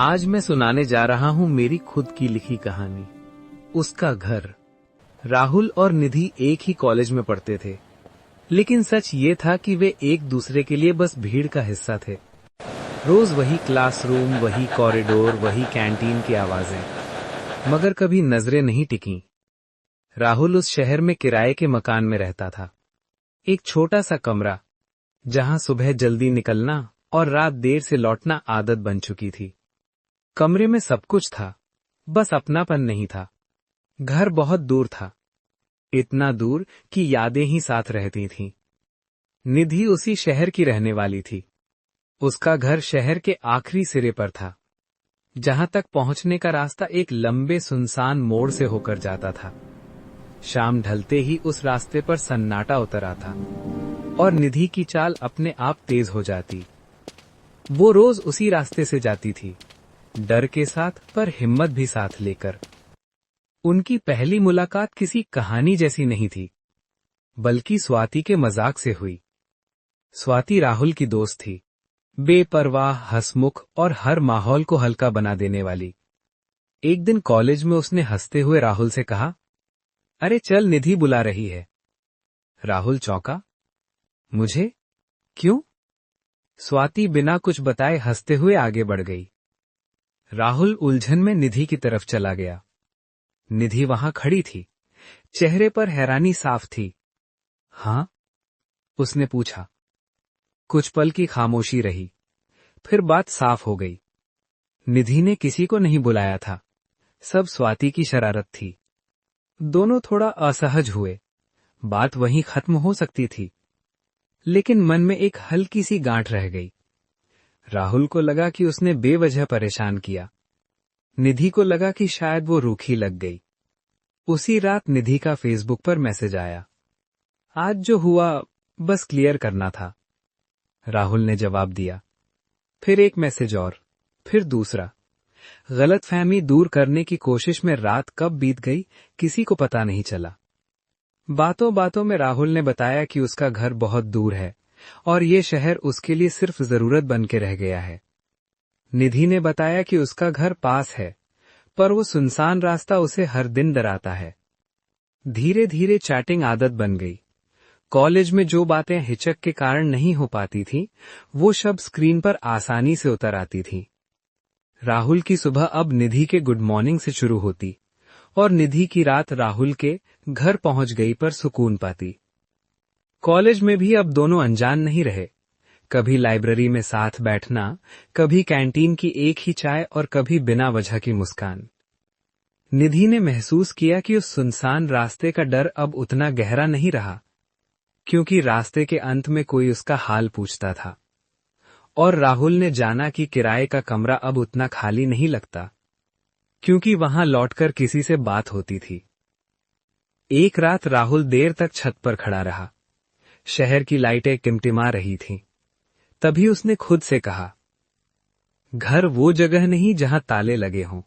आज मैं सुनाने जा रहा हूँ मेरी खुद की लिखी कहानी, उसका घर। राहुल और निधि एक ही कॉलेज में पढ़ते थे, लेकिन सच ये था कि वे एक दूसरे के लिए बस भीड़ का हिस्सा थे। रोज वही क्लासरूम, वही कॉरिडोर, वही कैंटीन की आवाजें, मगर कभी नजरें नहीं टिकीं। राहुल उस शहर में किराए के मकान में रहता था। एक छोटा सा कमरा, जहां सुबह जल्दी निकलना और रात देर से लौटना आदत बन चुकी थी। कमरे में सब कुछ था, बस अपनापन नहीं था। घर बहुत दूर था, इतना दूर कि यादें ही साथ रहती थीं। निधि उसी शहर की रहने वाली थी। उसका घर शहर के आखिरी सिरे पर था, जहां तक पहुंचने का रास्ता एक लंबे सुनसान मोड़ से होकर जाता था। शाम ढलते ही उस रास्ते पर सन्नाटा उतर आता और निधि की चाल अपने आप तेज हो जाती। वो रोज उसी रास्ते से जाती थी, डर के साथ पर हिम्मत भी साथ लेकर। उनकी पहली मुलाकात किसी कहानी जैसी नहीं थी, बल्कि स्वाति के मजाक से हुई। स्वाति राहुल की दोस्त थी, बेपरवाह, हंसमुख और हर माहौल को हल्का बना देने वाली। एक दिन कॉलेज में उसने हंसते हुए राहुल से कहा, अरे चल, निधि बुला रही है। राहुल चौंका, मुझे? क्यों? स्वाति बिना कुछ बताए हंसते हुए आगे बढ़ गई। राहुल उलझन में निधि की तरफ चला गया। निधि वहां खड़ी थी, चेहरे पर हैरानी साफ थी। हाँ? उसने पूछा। कुछ पल की खामोशी रही, फिर बात साफ हो गई। निधि ने किसी को नहीं बुलाया था, सब स्वाति की शरारत थी। दोनों थोड़ा असहज हुए। बात वहीं खत्म हो सकती थी, लेकिन मन में एक हल्की सी गांठ रह गई। राहुल को लगा कि उसने बेवजह परेशान किया। निधि को लगा कि शायद वो रूखी लग गई। उसी रात निधि का फेसबुक पर मैसेज आया, आज जो हुआ बस क्लियर करना था। राहुल ने जवाब दिया। फिर एक मैसेज और, फिर दूसरा। गलतफहमी दूर करने की कोशिश में रात कब बीत गई किसी को पता नहीं चला। बातों बातों में राहुल ने बताया कि उसका घर बहुत दूर है और ये शहर उसके लिए सिर्फ जरूरत बन के रह गया है। निधि ने बताया कि उसका घर पास है, पर वो सुनसान रास्ता उसे हर दिन डराता है। धीरे धीरे चैटिंग आदत बन गई। कॉलेज में जो बातें हिचक के कारण नहीं हो पाती थी, वो शब्द स्क्रीन पर आसानी से उतर आती थी। राहुल की सुबह अब निधि के गुड मॉर्निंग से शुरू होती और निधि की रात राहुल के घर पहुंच गई पर सुकून पाती। कॉलेज में भी अब दोनों अनजान नहीं रहे। कभी लाइब्रेरी में साथ बैठना, कभी कैंटीन की एक ही चाय और कभी बिना वजह की मुस्कान। निधि ने महसूस किया कि उस सुनसान रास्ते का डर अब उतना गहरा नहीं रहा, क्योंकि रास्ते के अंत में कोई उसका हाल पूछता था। और राहुल ने जाना कि किराए का कमरा अब उतना खाली नहीं लगता, क्योंकि वहां लौटकर किसी से बात होती थी। एक रात राहुल देर तक छत पर खड़ा रहा। शहर की लाइटें टिमटिमा रही थीं। तभी उसने खुद से कहा, घर वो जगह नहीं जहां ताले लगे हों।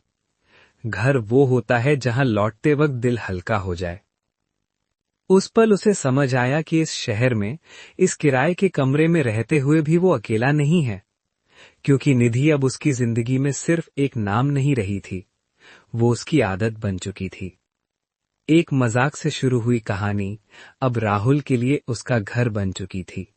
घर वो होता है जहां लौटते वक्त दिल हल्का हो जाए। उस पल उसे समझ आया कि इस शहर में, इस किराए के कमरे में रहते हुए भी वो अकेला नहीं है, क्योंकि निधि अब उसकी जिंदगी में सिर्फ एक नाम नहीं रही थी, वो उसकी आदत बन चुकी थी। एक मजाक से शुरू हुई कहानी अब राहुल के लिए उसका घर बन चुकी थी।